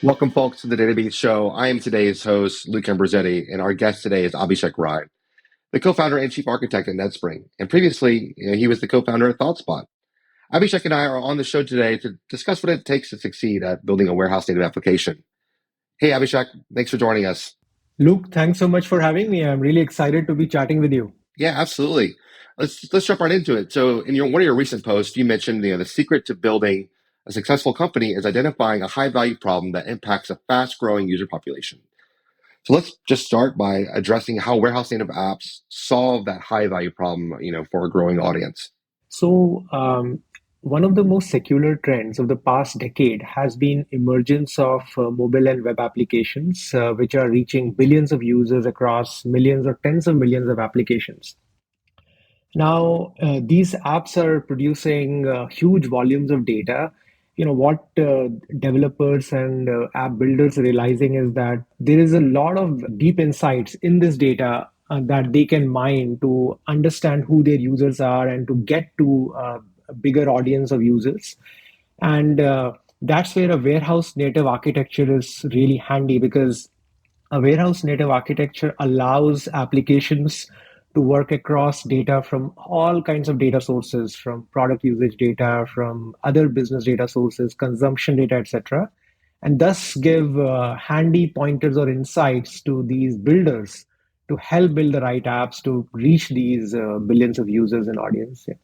Welcome, folks, to the Database Show. I am today's host, Luke Ambrosetti, and our guest today is Abhishek Rai, the co-founder and chief architect at NetSpring. And previously, he was the co-founder at ThoughSpot. Abhishek and I are on the show today to discuss what it takes to succeed at building a warehouse native application. Hey, Abhishek, thanks for joining us. Luke, thanks so much for having me. I'm really excited to be chatting with you. Yeah, absolutely. Let's jump right into it. So, in one of your recent posts, you mentioned the secret to building a successful company is identifying a high value problem that impacts a fast growing user population. So let's just start by addressing how warehouse native apps solve that high value problem, for a growing audience. So, one of the most secular trends of the past decade has been emergence of mobile and web applications, which are reaching billions of users across millions or tens of millions of applications. Now, these apps are producing huge volumes of data. What developers and app builders are realizing is that there is a lot of deep insights in this data that they can mine to understand who their users are and to get to a bigger audience of users. And that's where a warehouse native architecture is really handy because a warehouse native architecture allows applications to work across data from all kinds of data sources, from product usage data, from other business data sources, consumption data, etc., and thus give handy pointers or insights to these builders to help build the right apps to reach these billions of users and audience. Yeah.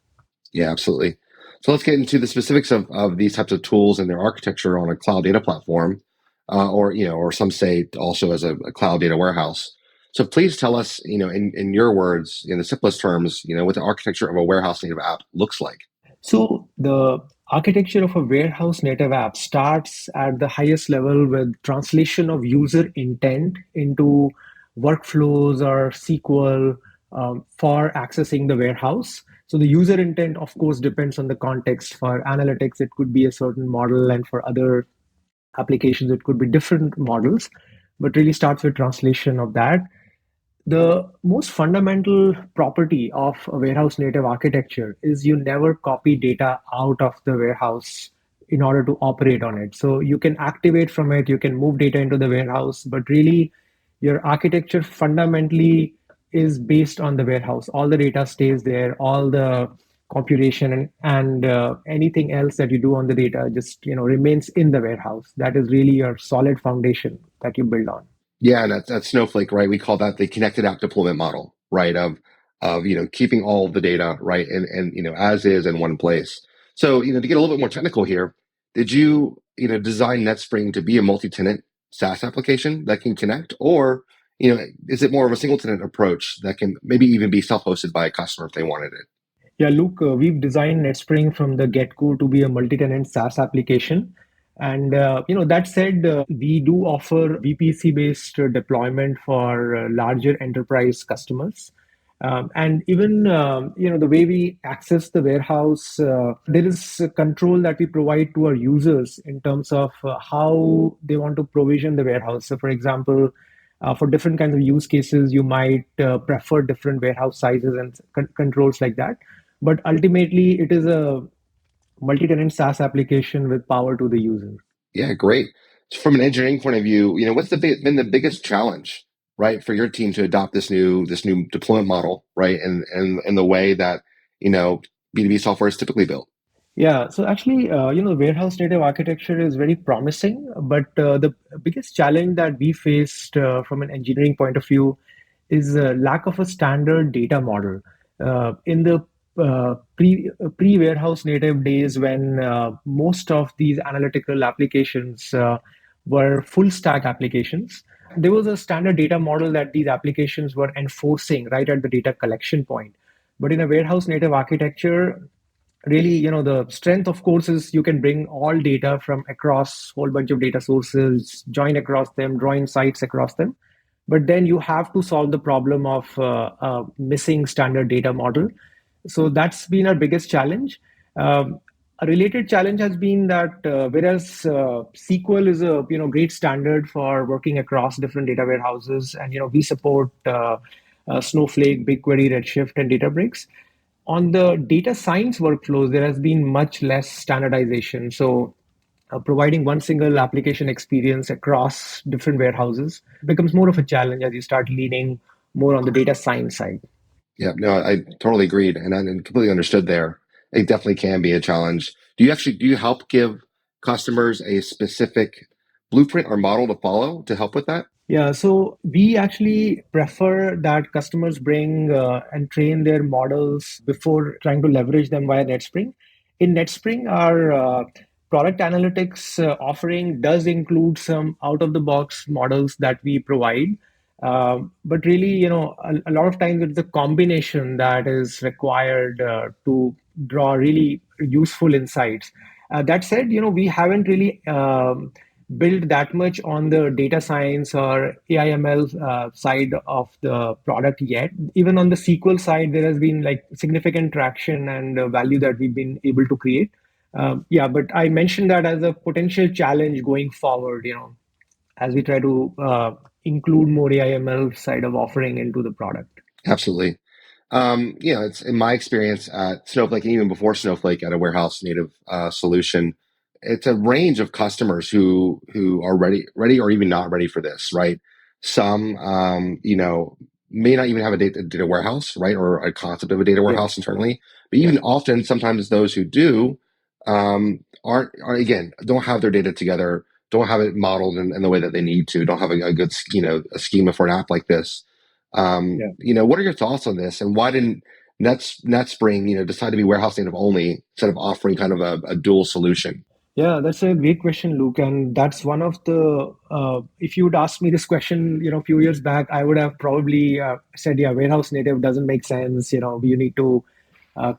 Yeah, absolutely. So let's get into the specifics of these types of tools and their architecture on a cloud data platform, or some say also as a cloud data warehouse. So please tell us, in your words, in the simplest terms, what the architecture of a warehouse native app looks like. So the architecture of a warehouse native app starts at the highest level with translation of user intent into workflows or SQL for accessing the warehouse. So the user intent, of course, depends on the context. For analytics, it could be a certain model, and for other applications, it could be different models, but really starts with translation of that. The most fundamental property of a warehouse native architecture is you never copy data out of the warehouse in order to operate on it. So you can activate from it, you can move data into the warehouse, but really your architecture fundamentally is based on the warehouse. All the data stays there, all the computation and anything else that you do on the data just remains in the warehouse. That is really your solid foundation that you build on. Yeah, and that's Snowflake, right? We call that the connected app deployment model, right? Of keeping all of the data, right, and as is in one place. So to get a little bit more technical here, did you design NetSpring to be a multi-tenant SaaS application that can connect, or is it more of a single tenant approach that can maybe even be self-hosted by a customer if they wanted it? Yeah, Luke, we've designed NetSpring from the get-go to be a multi-tenant SaaS application. And that said, we do offer VPC-based deployment for larger enterprise customers. And even the way we access the warehouse, there is a control that we provide to our users in terms of how they want to provision the warehouse. So, for example, for different kinds of use cases, you might prefer different warehouse sizes and controls like that. But ultimately, it is a multi-tenant SaaS application with power to the user. Yeah, great. So from an engineering point of view, what's been the biggest challenge, right, for your team to adopt this new deployment model, right, and the way that B2B software is typically built? Yeah, so actually, warehouse native architecture is very promising, but the biggest challenge that we faced from an engineering point of view is a lack of a standard data model. In the pre warehouse native days, when most of these analytical applications were full stack applications, there was a standard data model that these applications were enforcing right at the data collection point. But in a warehouse native architecture, really the strength of course is you can bring all data from across whole bunch of data sources, join across them, draw insights across them, but then you have to solve the problem of missing standard data model. So that's been our biggest challenge. A related challenge has been that whereas SQL is a great standard for working across different data warehouses, and we support Snowflake, BigQuery, Redshift, and Databricks. On the data science workflows, there has been much less standardization. So providing one single application experience across different warehouses becomes more of a challenge as you start leaning more on the data science side. Yeah, no, I totally agreed and completely understood there. It definitely can be a challenge. Do you help give customers a specific blueprint or model to follow to help with that? Yeah, so we actually prefer that customers bring and train their models before trying to leverage them via NetSpring. In NetSpring, our product analytics offering does include some out-of-the-box models that we provide. But really, a lot of times it's the combination that is required to draw really useful insights. That said, we haven't really build that much on the data science or AIML side of the product yet. Even on the SQL side, there has been like significant traction and value that we've been able to create. Yeah, but I mentioned that as a potential challenge going forward, as we try to include more AIML side of offering into the product. Absolutely. It's in my experience at Snowflake and even before Snowflake at a warehouse native solution, it's a range of customers who are ready or even not ready for this, right? Some, may not even have a data warehouse, right, or a concept of a data Yeah, warehouse internally. But even often, sometimes those who do aren't again don't have their data together, don't have it modeled in the way that they need to, don't have a good a schema for an app like this. yeah. What are your thoughts on this, and why didn't NetSpring, decide to be warehouse native only instead of offering kind of a dual solution? Yeah, that's a great question, Luke. And that's one of the, if you would ask me this question, a few years back, I would have probably said, yeah, warehouse native doesn't make sense. You need to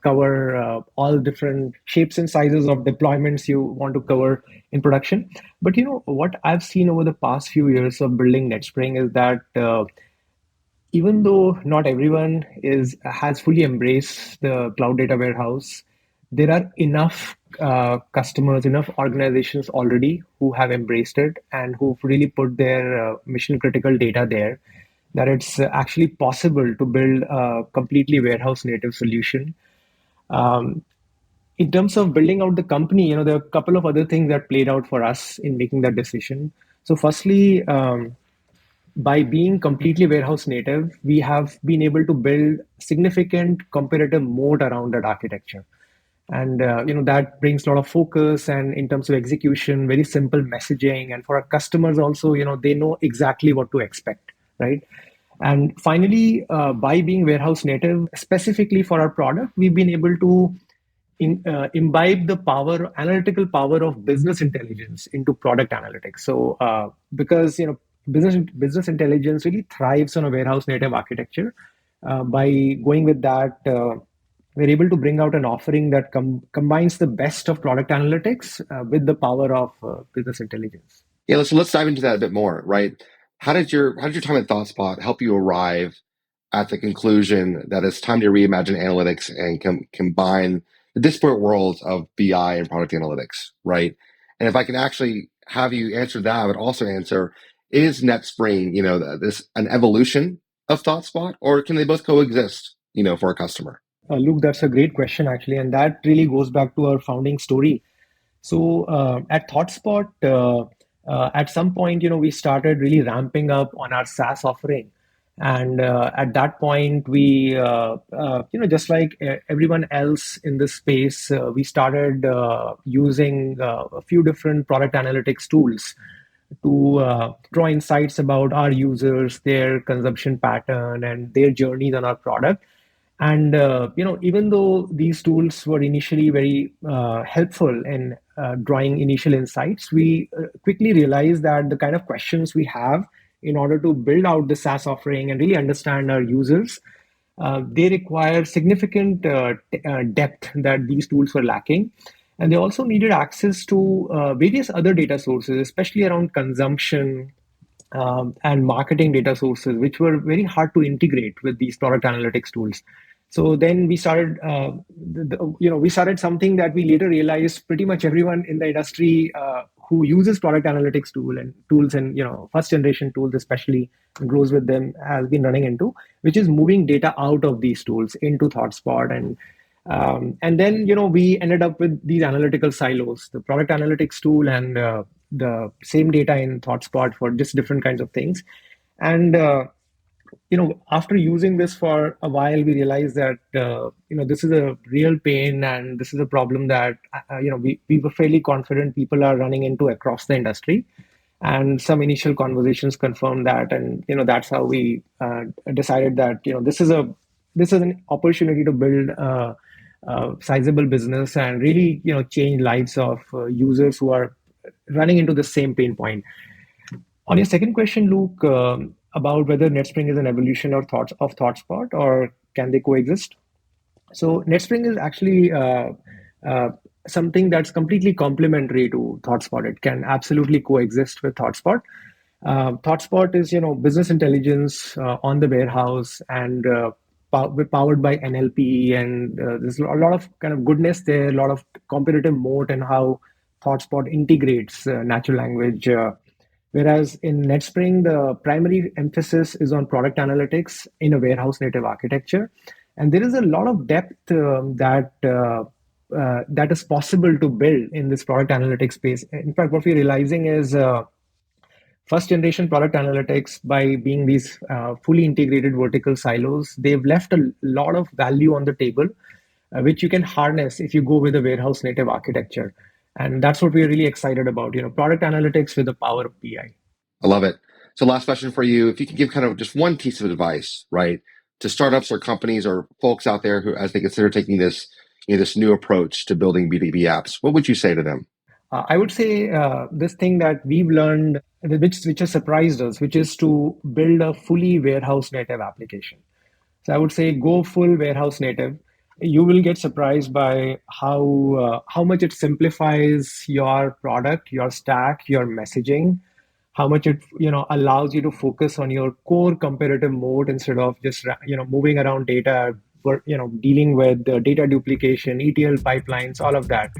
cover all different shapes and sizes of deployments you want to cover in production. But what I've seen over the past few years of building NetSpring is that even though not everyone is has fully embraced the cloud data warehouse, there are enough customers, enough organizations already who have embraced it and who've really put their mission critical data there, that it's actually possible to build a completely warehouse native solution. Um, in terms of building out the company, there are a couple of other things that played out for us in making that decision. So, firstly, by being completely warehouse native, we have been able to build significant competitive moat around that architecture. And that brings a lot of focus and in terms of execution, very simple messaging. And for our customers also, they know exactly what to expect, right? And finally, by being warehouse native, specifically for our product, we've been able to imbibe the analytical power of business intelligence into product analytics. So, because business intelligence really thrives on a warehouse native architecture. By going with that, we're able to bring out an offering that combines the best of product analytics with the power of business intelligence. Yeah, let's dive into that a bit more, right? How did your time at ThoughtSpot help you arrive at the conclusion that it's time to reimagine analytics and combine the disparate worlds of BI and product analytics, right? And if I can actually have you answer that, but also answer, is NetSpring, this an evolution of ThoughtSpot, or can they both coexist, for a customer? Luke, that's a great question, actually. And that really goes back to our founding story. So at ThoughtSpot, at some point, we started really ramping up on our SaaS offering. And at that point, we, just like everyone else in this space, we started using a few different product analytics tools to draw insights about our users, their consumption pattern, and their journeys on our product. And even though these tools were initially very helpful in drawing initial insights, we quickly realized that the kind of questions we have in order to build out the SaaS offering and really understand our users, they require significant depth that these tools were lacking. And they also needed access to various other data sources, especially around consumption and marketing data sources, which were very hard to integrate with these product analytics tools. So then we started, we started something that we later realized pretty much everyone in the industry who uses product analytics tools and first generation tools especially grows with them has been running into, which is moving data out of these tools into ThoughtSpot. And And then, we ended up with these analytical silos, the product analytics tool and the same data in ThoughtSpot for just different kinds of things. And after using this for a while, we realized that this is a real pain, and this is a problem that we were fairly confident people are running into across the industry. And some initial conversations confirmed that, and that's how we decided that this is an opportunity to build a sizable business and really change lives of users who are running into the same pain point. On your second question, Luke, about whether NetSpring is an evolution or thoughts of ThoughtSpot, or can they coexist? So NetSpring is actually uh, something that's completely complementary to ThoughtSpot. It can absolutely coexist with ThoughtSpot. ThoughtSpot is, business intelligence on the warehouse, and powered by NLP, and there's a lot of kind of goodness there, a lot of competitive moat, and how ThoughtSpot integrates natural language. Whereas in NetSpring, the primary emphasis is on product analytics in a warehouse native architecture. And there is a lot of depth that is possible to build in this product analytics space. In fact, what we're realizing is first generation product analytics, by being these fully integrated vertical silos, they've left a lot of value on the table, which you can harness if you go with a warehouse native architecture. And that's what we're really excited about, product analytics with the power of BI. I love it. So last question for you. If you could give kind of just one piece of advice, right, to startups or companies or folks out there who, as they consider taking this, this new approach to building B2B apps, what would you say to them? I would say this thing that we've learned, which has surprised us, which is to build a fully warehouse native application. So I would say go full warehouse native. You will get surprised by how much it simplifies your product, your stack, your messaging, how much it allows you to focus on your core competitive mode instead of just moving around data, dealing with data duplication, ETL pipelines, all of that.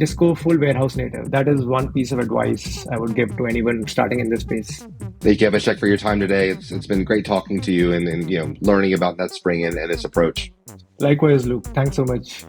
Just go full warehouse native. That is one piece of advice I would give to anyone starting in this space. Thank you, Abhishek, for your time today. It's been great talking to you and learning about NetSpring and its approach. Likewise, Luke. Thanks so much.